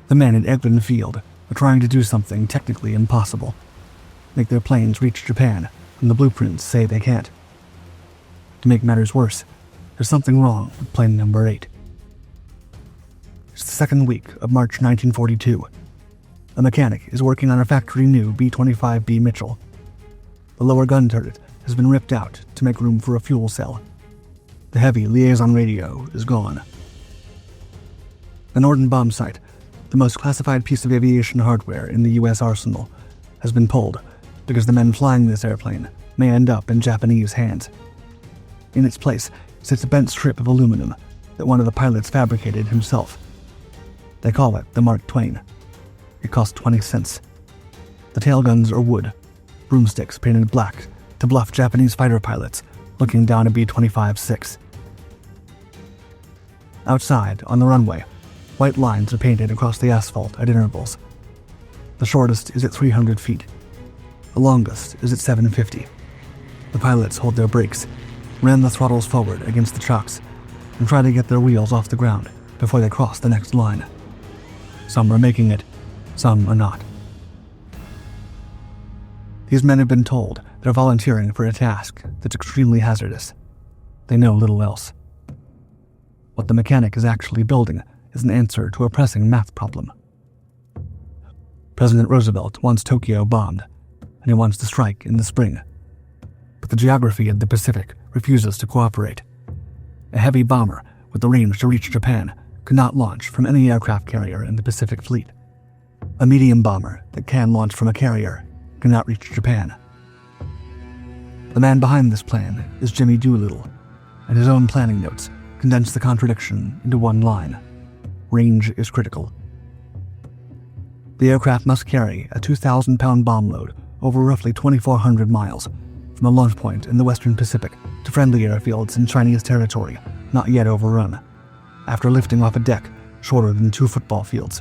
The men at Eglin Field are trying to do something technically impossible. Make their planes reach Japan when the blueprints say they can't. To make matters worse, there's something wrong with plane number 8. It's the second week of March 1942. A mechanic is working on a factory-new B-25B Mitchell. The lower gun turret has been ripped out to make room for a fuel cell. The heavy liaison radio is gone. The Norden bomb sight, the most classified piece of aviation hardware in the U.S. arsenal, has been pulled because the men flying this airplane may end up in Japanese hands. In its place sits a bent strip of aluminum that one of the pilots fabricated himself. They call it the Mark Twain. It cost 20 cents. The tail guns are wood, broomsticks painted black to bluff Japanese fighter pilots looking down a B-25-6. Outside, on the runway, white lines are painted across the asphalt at intervals. The shortest is at 300 feet. The longest is at 750. The pilots hold their brakes, ram the throttles forward against the chocks, and try to get their wheels off the ground before they cross the next line. Some are making it, some are not. These men have been told they're volunteering for a task that's extremely hazardous. They know little else. What the mechanic is actually building is an answer to a pressing math problem. President Roosevelt wants Tokyo bombed, and he wants to strike in the spring. But the geography of the Pacific refuses to cooperate. A heavy bomber with the range to reach Japan could not launch from any aircraft carrier in the Pacific Fleet. A medium bomber that can launch from a carrier cannot reach Japan. The man behind this plan is Jimmy Doolittle, and his own planning notes condense the contradiction into one line. Range is critical. The aircraft must carry a 2,000-pound bomb load over roughly 2,400 miles from a launch point in the Western Pacific to friendly airfields in Chinese territory not yet overrun, after lifting off a deck shorter than 2 football fields.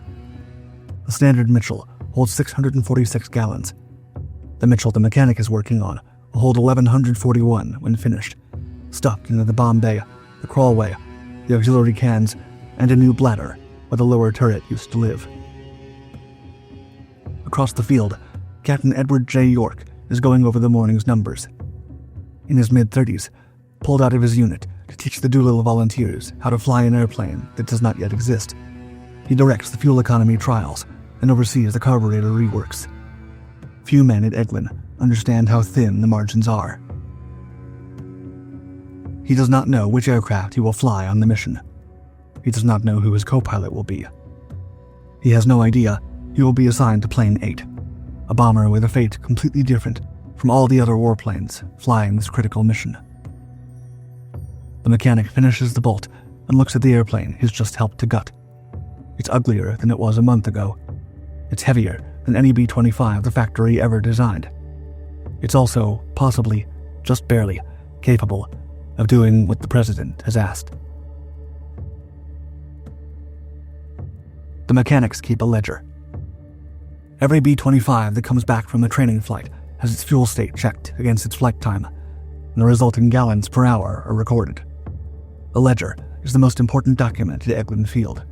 The standard Mitchell holds 646 gallons. The Mitchell the mechanic is working on will hold 1,141 when finished, stuffed into the bomb bay, the crawlway, the auxiliary cans, and a new bladder where the lower turret used to live. Across the field, Captain Edward J. York is going over the morning's numbers. In his mid-30s, pulled out of his unit to teach the Doolittle volunteers how to fly an airplane that does not yet exist. He directs the fuel economy trials and oversees the carburetor reworks. Few men at Eglin understand how thin the margins are. He does not know which aircraft he will fly on the mission. He does not know who his co-pilot will be. He has no idea he will be assigned to Plane 8, a bomber with a fate completely different from all the other warplanes flying this critical mission. The mechanic finishes the bolt and looks at the airplane he's just helped to gut. It's uglier than it was a month ago. It's heavier than any B-25 the factory ever designed. It's also, possibly, just barely, capable of doing what the president has asked. The mechanics keep a ledger. Every B-25 that comes back from the training flight has its fuel state checked against its flight time, and the resulting gallons per hour are recorded. The ledger is the most important document at Eglin Field.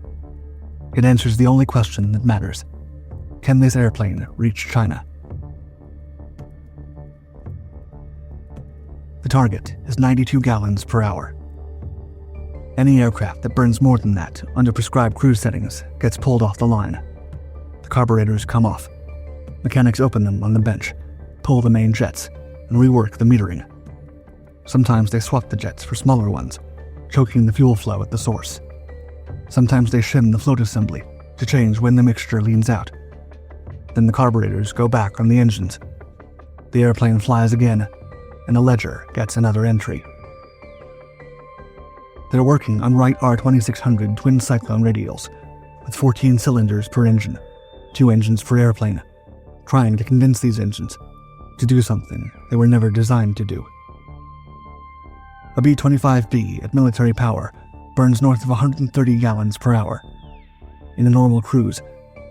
It answers the only question that matters. Can this airplane reach China? The target is 92 gallons per hour. Any aircraft that burns more than that under prescribed cruise settings gets pulled off the line. The carburetors come off. Mechanics open them on the bench, pull the main jets, and rework the metering. Sometimes they swap the jets for smaller ones, choking the fuel flow at the source. Sometimes they shim the float assembly to change when the mixture leans out. Then the carburetors go back on the engines. The airplane flies again, and the ledger gets another entry. They're working on Wright R2600 twin cyclone radials, with 14 cylinders per engine, 2 engines per airplane, trying to convince these engines to do something they were never designed to do. A B-25B at military power burns north of 130 gallons per hour. In a normal cruise,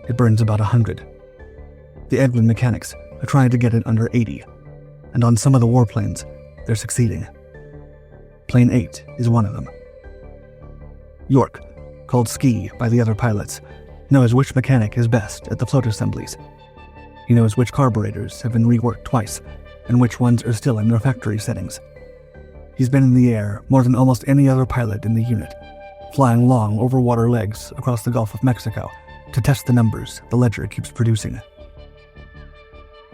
it burns about 100. The Eglin mechanics are trying to get it under 80, and on some of the warplanes, they're succeeding. Plane 8 is one of them. York, called Ski by the other pilots, knows which mechanic is best at the float assemblies. He knows which carburetors have been reworked twice and which ones are still in their factory settings. He's been in the air more than almost any other pilot in the unit, flying long over-water legs across the Gulf of Mexico to test the numbers the ledger keeps producing.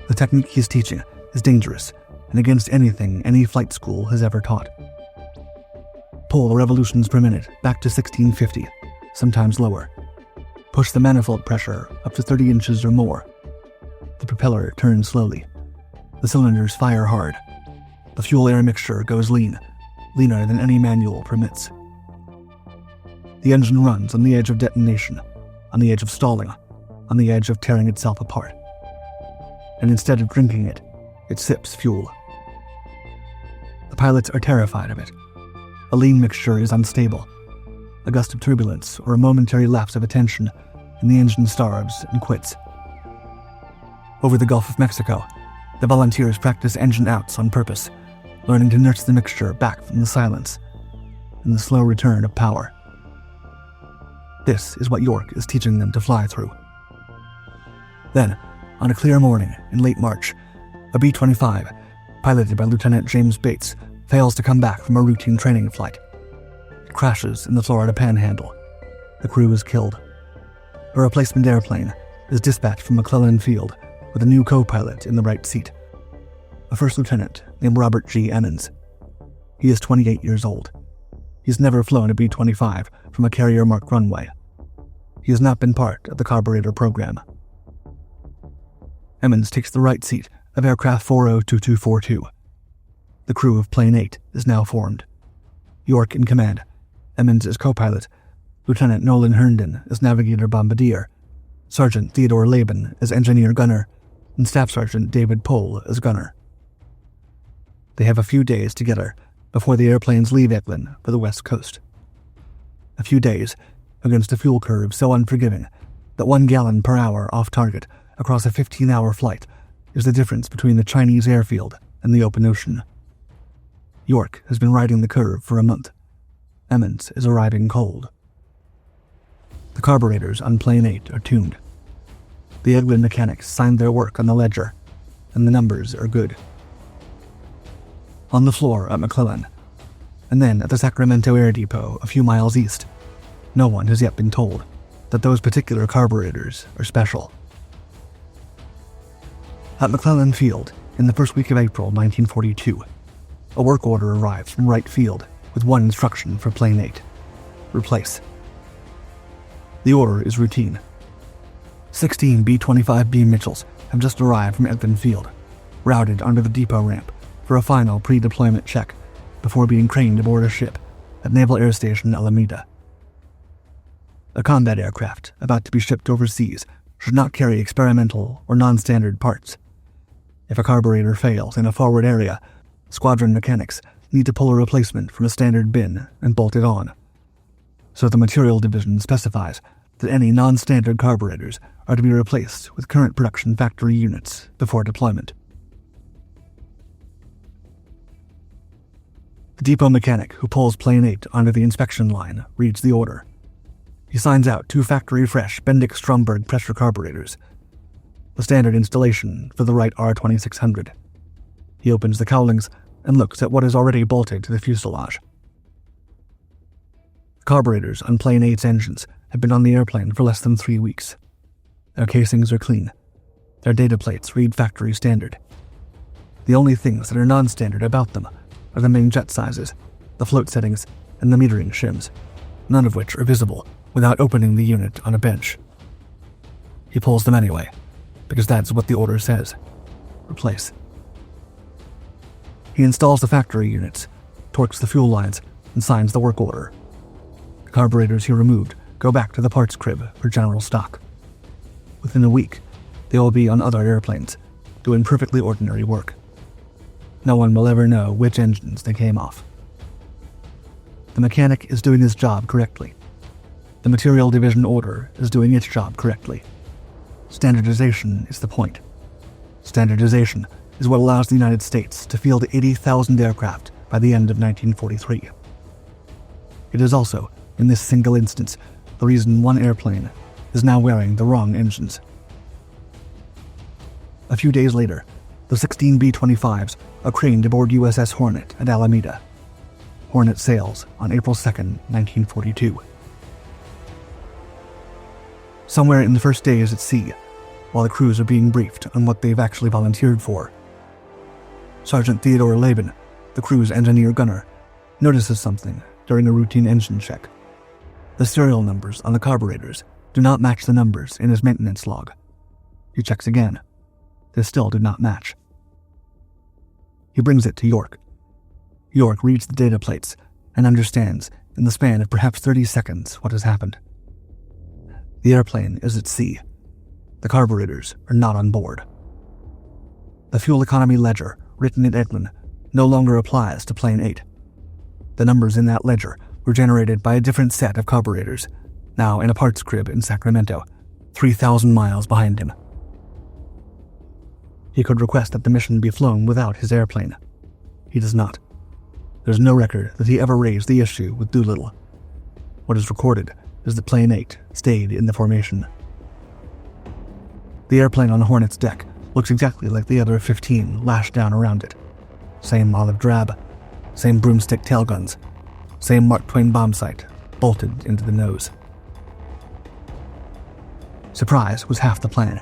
The technique he's teaching is dangerous and against anything any flight school has ever taught. Pull the revolutions per minute back to 1650, sometimes lower. Push the manifold pressure up to 30 inches or more. The propeller turns slowly. The cylinders fire hard. The fuel-air mixture goes lean, leaner than any manual permits. The engine runs on the edge of detonation, on the edge of stalling, on the edge of tearing itself apart. And instead of drinking it, it sips fuel. The pilots are terrified of it. A lean mixture is unstable. A gust of turbulence or a momentary lapse of attention, and the engine starves and quits. Over the Gulf of Mexico, the volunteers practice engine outs on purpose, learning to nurse the mixture back from the silence and the slow return of power. This is what York is teaching them to fly through. Then, on a clear morning in late March, a B-25, piloted by Lieutenant James Bates, fails to come back from a routine training flight. It crashes in the Florida Panhandle. The crew is killed. A replacement airplane is dispatched from McClellan Field with a new co-pilot in the right seat, a first lieutenant named Robert G. Emmons. He is 28 years old. He's never flown a B-25 from a carrier-marked runway. He has not been part of the carburetor program. Emmons takes the right seat of aircraft 402242. The crew of Plane 8 is now formed. York in command, Emmons as co-pilot, Lieutenant Nolan Herndon as navigator bombardier, Sergeant Theodore Laban as engineer gunner, and Staff Sergeant David Pohl as gunner. They have a few days together before the airplanes leave Eglin for the west coast. A few days against a fuel curve so unforgiving that 1 gallon per hour off target across a 15-hour flight is the difference between the Chinese airfield and the open ocean. York has been riding the curve for a month. Emmons is arriving cold. The carburetors on Plane 8 are tuned. The Eglin mechanics signed their work on the ledger, and the numbers are good. On the floor at McClellan, and then at the Sacramento Air Depot a few miles east, no one has yet been told that those particular carburetors are special. At McClellan Field, in the first week of April 1942, a work order arrives from Wright Field with one instruction for Plane 8: replace. The order is routine. 16 B-25B Mitchells have just arrived from Eglin Field, routed onto the depot ramp for a final pre-deployment check before being craned aboard a ship at Naval Air Station Alameda. A combat aircraft about to be shipped overseas should not carry experimental or non-standard parts. If a carburetor fails in a forward area, squadron mechanics need to pull a replacement from a standard bin and bolt it on. So the Material Division specifies that any non-standard carburetors are to be replaced with current production factory units before deployment. The depot mechanic who pulls Plane 8 onto the inspection line reads the order. He signs out 2 factory-fresh Bendix-Stromberg pressure carburetors, the standard installation for the Wright R2600. He opens the cowlings and looks at what is already bolted to the fuselage. The carburetors on Plane 8's engines have been on the airplane for less than 3 weeks. Their casings are clean. Their data plates read factory standard. The only things that are non-standard about them are the main jet sizes, the float settings, and the metering shims, none of which are visible without opening the unit on a bench. He pulls them anyway, because that's what the order says: replace. He installs the factory units, torques the fuel lines, and signs the work order. The carburetors he removed go back to the parts crib for general stock. Within a week, they will be on other airplanes, doing perfectly ordinary work. No one will ever know which engines they came off. The mechanic is doing his job correctly. The Material Division order is doing its job correctly. Standardization is the point. Standardization is what allows the United States to field 80,000 aircraft by the end of 1943. It is also, in this single instance, the reason one airplane, is now wearing the wrong engines. A few days later, the 16 B-25s are craned aboard USS Hornet at Alameda. Hornet sails on April 2, 1942. Somewhere in the first days at sea, while the crews are being briefed on what they've actually volunteered for, Sergeant Theodore Laban, the crew's engineer-gunner, notices something during a routine engine check. The serial numbers on the carburetors do not match the numbers in his maintenance log. He checks again. They still do not match. He brings it to York. York reads the data plates and understands, in the span of perhaps 30 seconds, what has happened. The airplane is at sea. The carburetors are not on board. The fuel economy ledger, written in Edlin, no longer applies to Plane 8. The numbers in that ledger were generated by a different set of carburetors, now in a parts crib in Sacramento, 3,000 miles behind him. He could request that the mission be flown without his airplane. He does not. There's no record that he ever raised the issue with Doolittle. What is recorded is that Plane 8 stayed in the formation. The airplane on the Hornet's deck looks exactly like the other 15 lashed down around it. Same olive drab, same broomstick tailguns, same Mark Twain bomb sight bolted into the nose. Surprise was half the plan.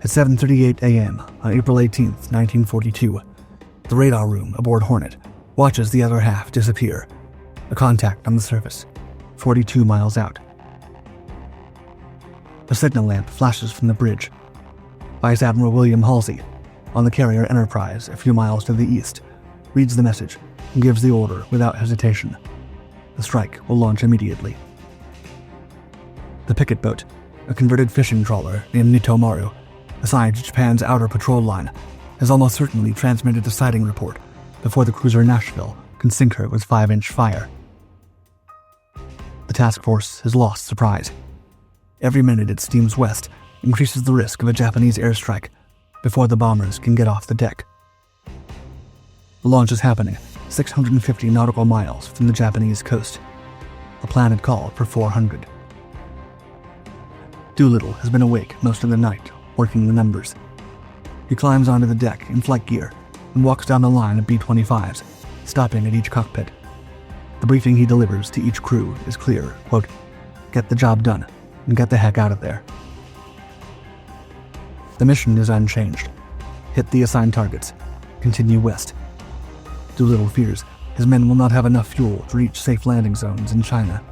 At 7:38 a.m. on April 18, 1942, the radar room aboard Hornet watches the other half disappear, a contact on the surface, 42 miles out. A signal lamp flashes from the bridge. Vice Admiral William Halsey, on the carrier Enterprise a few miles to the east, reads the message and gives the order without hesitation. The strike will launch immediately. The picket boat, a converted fishing trawler named Nitomaru, assigned to Japan's outer patrol line, has almost certainly transmitted a sighting report before the cruiser Nashville can sink her with 5-inch fire. The task force has lost surprise. Every minute it steams west increases the risk of a Japanese airstrike before the bombers can get off the deck. The launch is happening 650 nautical miles from the Japanese coast. The plan had called for 400. Doolittle has been awake most of the night, working the numbers. He climbs onto the deck in flight gear and walks down the line of B-25s, stopping at each cockpit. The briefing he delivers to each crew is clear, quote, "Get the job done and get the heck out of there." The mission is unchanged. Hit the assigned targets. Continue west. Doolittle fears his men will not have enough fuel to reach safe landing zones in China.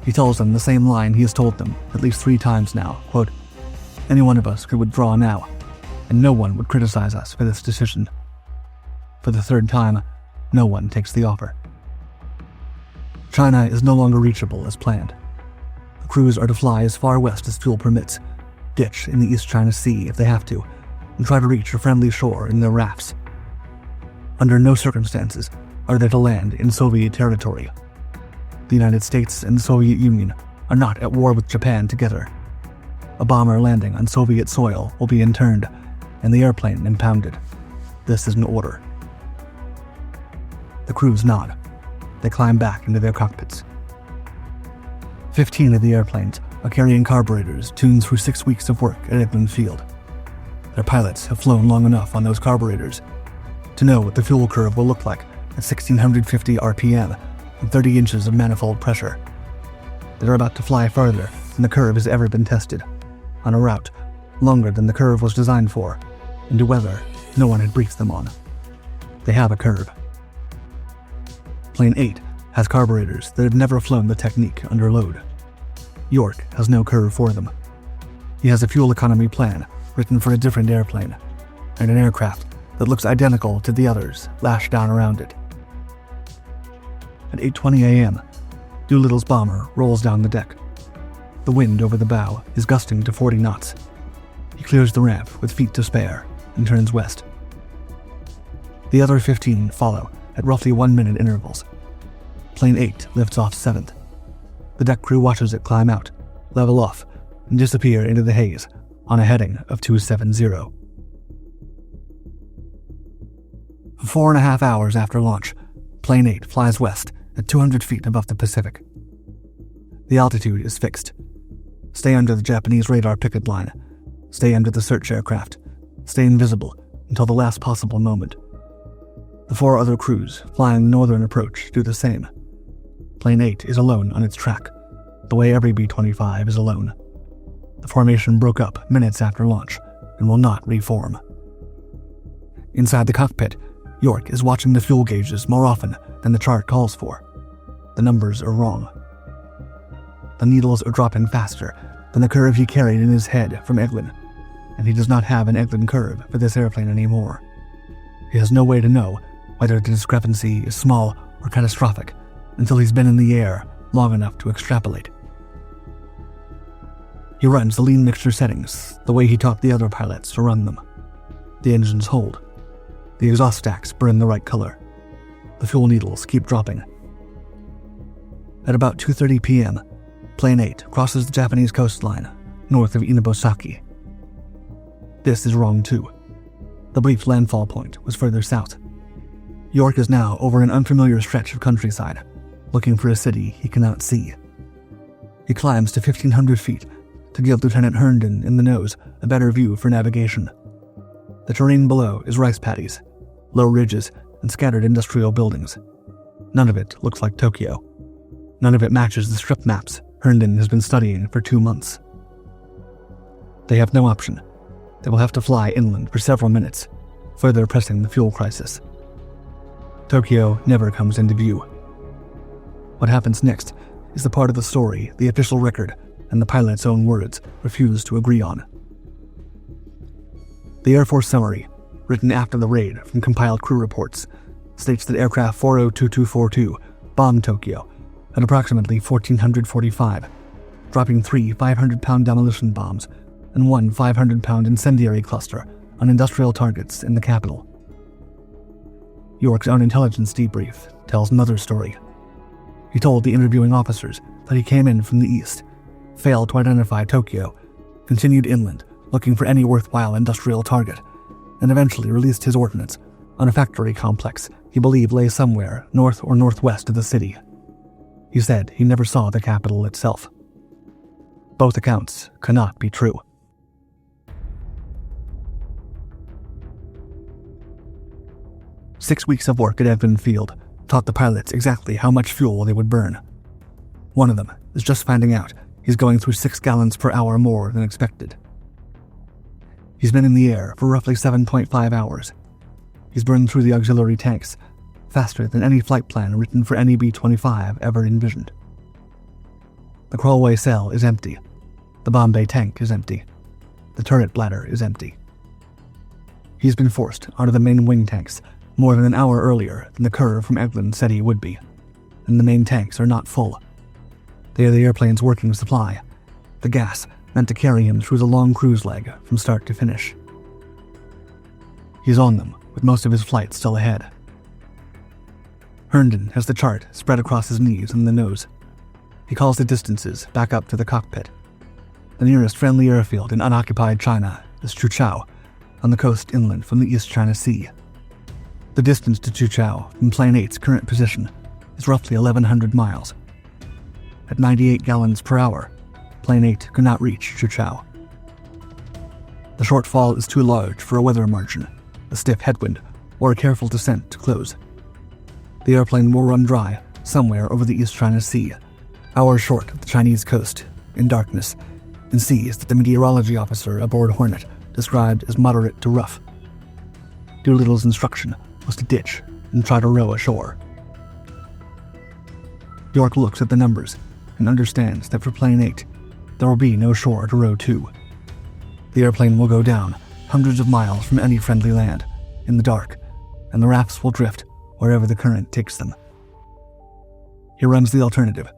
He tells them the same line he has told them at least 3 times now, quote, "Any one of us could withdraw now, and no one would criticize us for this decision." For the 3rd time, no one takes the offer. China is no longer reachable as planned. The crews are to fly as far west as fuel permits, ditch in the East China Sea if they have to, and try to reach a friendly shore in their rafts. Under no circumstances are they to land in Soviet territory. The United States and the Soviet Union are not at war with Japan together. A bomber landing on Soviet soil will be interned, and the airplane impounded. This is an order. The crews nod. They climb back into their cockpits. 15 of the airplanes are carrying carburetors tuned through 6 weeks of work at Edmund Field. Their pilots have flown long enough on those carburetors to know what the fuel curve will look like at 1650 RPM and 30 inches of manifold pressure. They're about to fly farther than the curve has ever been tested, on a route longer than the curve was designed for, into weather no one had briefed them on. They have a curve. Plane 8 has carburetors that have never flown the technique under load. York has no curve for them. He has a fuel economy plan written for a different airplane, and an aircraft that looks identical to the others lashed down around it. At 8:20 a.m., Doolittle's bomber rolls down the deck. The wind over the bow is gusting to 40 knots. He clears the ramp with feet to spare and turns west. The other 15 follow at roughly 1-minute intervals. Plane 8 lifts off 7th. The deck crew watches it climb out, level off, and disappear into the haze on a heading of 270. 4.5 hours after launch, Plane 8 flies west at 200 feet above the Pacific. The altitude is fixed, Stay under the Japanese radar picket line. Stay under the search aircraft. Stay invisible until the last possible moment. The 4 other crews flying the northern approach do the same. Plane 8 is alone on its track, the way every B-25 is alone. The formation broke up minutes after launch and will not reform. Inside the cockpit, York is watching the fuel gauges more often than the chart calls for. The numbers are wrong. The needles are dropping faster than the curve he carried in his head from Eglin, and he does not have an Eglin curve for this airplane anymore. He has no way to know whether the discrepancy is small or catastrophic until he's been in the air long enough to extrapolate. He runs the lean mixture settings the way he taught the other pilots to run them. The engines hold. The exhaust stacks burn the right color. The fuel needles keep dropping. At about 2:30 p.m., Plane 8 crosses the Japanese coastline north of Inabosaki. This is wrong too. The brief landfall point was further south. York is now over an unfamiliar stretch of countryside, looking for a city he cannot see. He climbs to 1,500 feet to give Lieutenant Herndon in the nose a better view for navigation. The terrain below is rice paddies, low ridges, and scattered industrial buildings. None of it looks like Tokyo. None of it matches the strip maps Herndon has been studying for 2 months. They have no option. They will have to fly inland for several minutes, further pressing the fuel crisis. Tokyo never comes into view. What happens next is the part of the story the official record and the pilot's own words refuse to agree on. The Air Force summary, written after the raid from compiled crew reports, states that aircraft 402242 bombed Tokyo at approximately 1445, dropping 3 500-pound demolition bombs and 1 500-pound incendiary cluster on industrial targets in the capital. York's own intelligence debrief tells another story. He told the interviewing officers that he came in from the east, failed to identify Tokyo, continued inland looking for any worthwhile industrial target, and eventually released his ordnance on a factory complex he believed lay somewhere north or northwest of the city. He said he never saw the capital itself. Both accounts cannot be true. Six weeks of work at Eglin Field taught the pilots exactly how much fuel they would burn. One of them is just finding out he's going through 6 gallons per hour more than expected. He's been in the air for roughly 7.5 hours. He's burned through the auxiliary tanks faster than any flight plan written for any B-25 ever envisioned. The crawlway cell is empty. The bomb bay tank is empty. The turret bladder is empty. He's been forced onto the main wing tanks more than an hour earlier than the curve from Eglin said he would be, and the main tanks are not full. They are the airplane's working supply, the gas meant to carry him through the long cruise leg from start to finish. He's on them, with most of his flight still ahead. Herndon has the chart spread across his knees and the nose. He calls the distances back up to the cockpit. The nearest friendly airfield in unoccupied China is Chuchao, on the coast inland from the East China Sea. The distance to Chuchao from Plane 8's current position is roughly 1,100 miles. At 98 gallons per hour, Plane 8 could not reach Chuchao. The shortfall is too large for a weather margin, a stiff headwind, or a careful descent to close. The airplane will run dry somewhere over the East China Sea, hours short of the Chinese coast, in darkness, in seas that the meteorology officer aboard Hornet described as moderate to rough. Doolittle's instruction was to ditch and try to row ashore. York looks at the numbers and understands that for Plane 8, there will be no shore to row to. The airplane will go down hundreds of miles from any friendly land, in the dark, and the rafts will drift wherever the current takes them. He runs the alternative.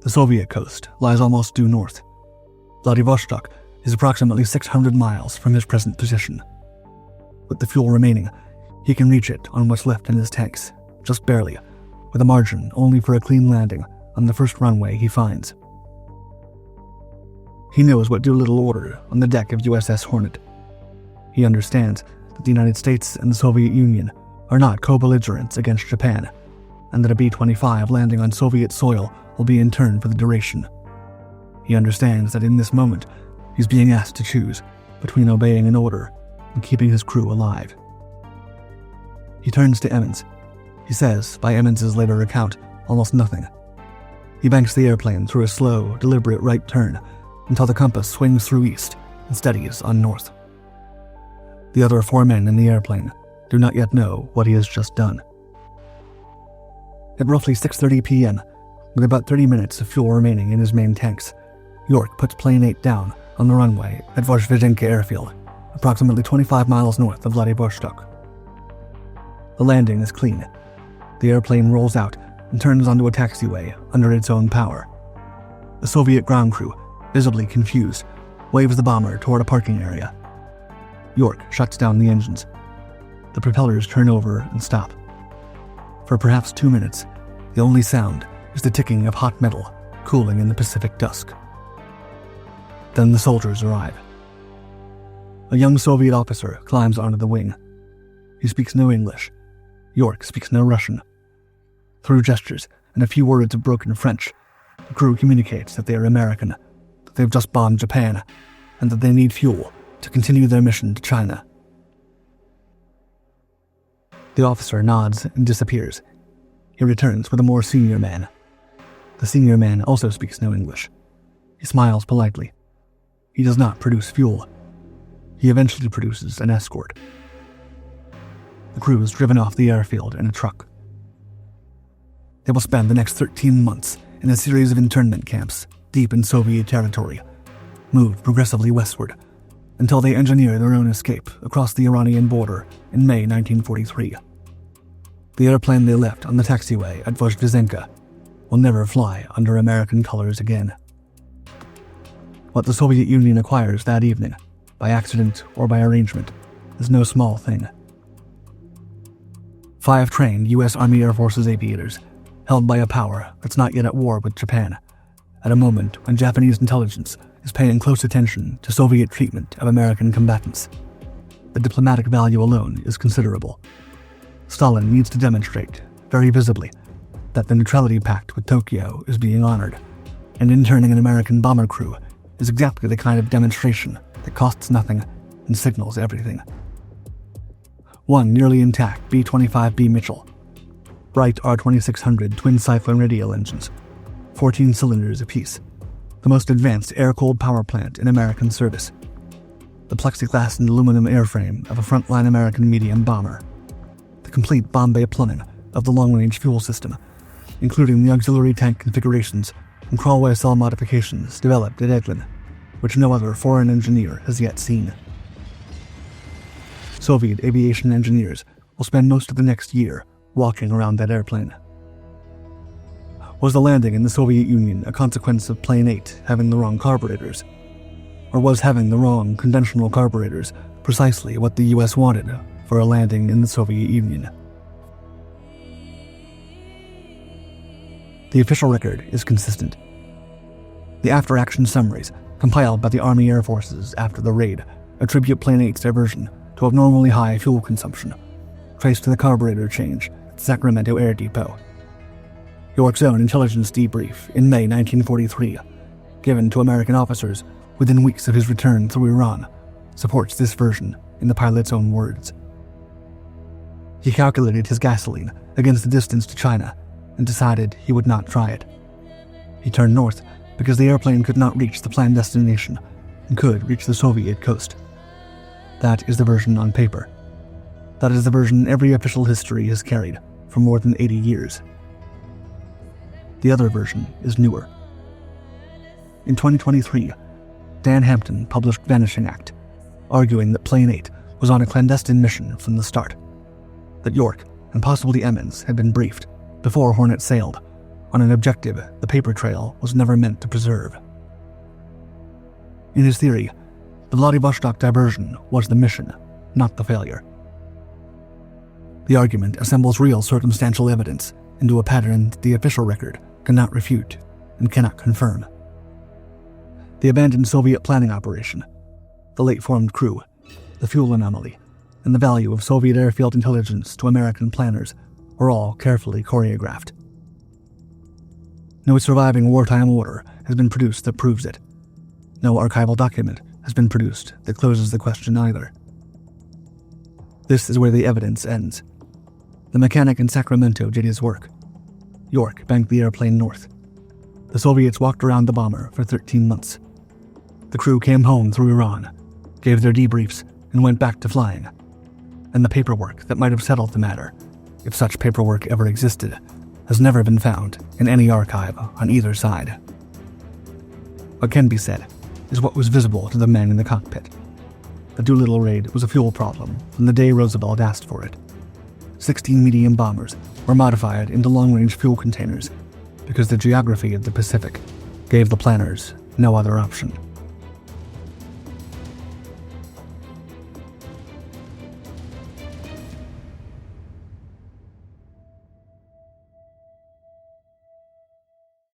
The Soviet coast lies almost due north. Vladivostok is approximately 600 miles from his present position. With the fuel remaining, he can reach it on what's left in his tanks, just barely, with a margin only for a clean landing on the first runway he finds. He knows what Doolittle ordered on the deck of USS Hornet. He understands that the United States and the Soviet Union are not co-belligerents against Japan, and that a B-25 landing on Soviet soil will be interned for the duration. He understands that in this moment, he's being asked to choose between obeying an order and keeping his crew alive. He turns to Emmons. He says, by Emmons' later account, almost nothing. He banks the airplane through a slow, deliberate right turn until the compass swings through east and steadies on north. The other 4 men in the airplane do not yet know what he has just done. At roughly 6:30 p.m., with about 30 minutes of fuel remaining in his main tanks, York puts Plane 8 down on the runway at Vozdvizenka Airfield, approximately 25 miles north of Vladivostok. The landing is clean. The airplane rolls out and turns onto a taxiway under its own power. The Soviet ground crew, visibly confused, waves the bomber toward a parking area. York shuts down the engines. The propellers turn over and stop. For perhaps 2 minutes, the only sound is the ticking of hot metal cooling in the Pacific dusk. Then the soldiers arrive. A young Soviet officer climbs onto the wing. He speaks no English. York speaks no Russian. Through gestures and a few words of broken French, the crew communicates that they are American, that they've just bombed Japan, and that they need fuel to continue their mission to China. The officer nods and disappears. He returns with a more senior man. The senior man also speaks no English. He smiles politely. He does not produce fuel. He eventually produces an escort. The crew is driven off the airfield in a truck. They will spend the next 13 months in a series of internment camps deep in Soviet territory, moved progressively westward, until they engineer their own escape across the Iranian border in May 1943. The airplane they left on the taxiway at Vozdvizenka will never fly under American colors again. What the Soviet Union acquires that evening, by accident or by arrangement, is no small thing. 5 trained U.S. Army Air Forces aviators, held by a power that's not yet at war with Japan, at a moment when Japanese intelligence is paying close attention to Soviet treatment of American combatants. The diplomatic value alone is considerable. Stalin needs to demonstrate, very visibly, that the neutrality pact with Tokyo is being honored, and interning an American bomber crew is exactly the kind of demonstration that costs nothing and signals everything. 1 nearly intact B-25B Mitchell, Wright R-2600 twin cyclone radial engines, 14 cylinders apiece, the most advanced air-cooled power plant in American service, the plexiglass and aluminum airframe of a frontline American medium bomber, the complete Bombay plumbing of the long-range fuel system, including the auxiliary tank configurations and crawlway cell modifications developed at Eglin, which no other foreign engineer has yet seen. Soviet aviation engineers will spend most of the next year walking around that airplane. Was the landing in the Soviet Union a consequence of Plane 8 having the wrong carburetors? Or was having the wrong conventional carburetors precisely what the US wanted for a landing in the Soviet Union? The official record is consistent. The after-action summaries compiled by the Army Air Forces after the raid attribute Plane 8's diversion to abnormally high fuel consumption, traced to the carburetor change at Sacramento Air Depot. York's own intelligence debrief in May 1943, given to American officers within weeks of his return through Iran, supports this version in the pilot's own words. He calculated his gasoline against the distance to China and decided he would not try it. He turned north because the airplane could not reach the planned destination and could reach the Soviet coast. That is the version on paper. That is the version every official history has carried for more than 80 years. The other version is newer. In 2023, Dan Hampton published Vanishing Act, arguing that Plane 8 was on a clandestine mission from the start, that York and possibly Emmons had been briefed before Hornet sailed on an objective the paper trail was never meant to preserve. In his theory, the Vladivostok diversion was the mission, not the failure. The argument assembles real circumstantial evidence into a pattern that the official record cannot refute and cannot confirm. The abandoned Soviet planning operation, the late-formed crew, the fuel anomaly, and the value of Soviet airfield intelligence to American planners were all carefully choreographed. No surviving wartime order has been produced that proves it. No archival document has been produced that closes the question either. This is where the evidence ends. The mechanic in Sacramento did his work. York banked the airplane north. The Soviets walked around the bomber for 13 months. The crew came home through Iran, gave their debriefs, and went back to flying. And the paperwork that might have settled the matter, if such paperwork ever existed, has never been found in any archive on either side. What can be said is what was visible to the men in the cockpit. The Doolittle Raid was a fuel problem from the day Roosevelt asked for it. 16 medium bombers were modified into long-range fuel containers because the geography of the Pacific gave the planners no other option.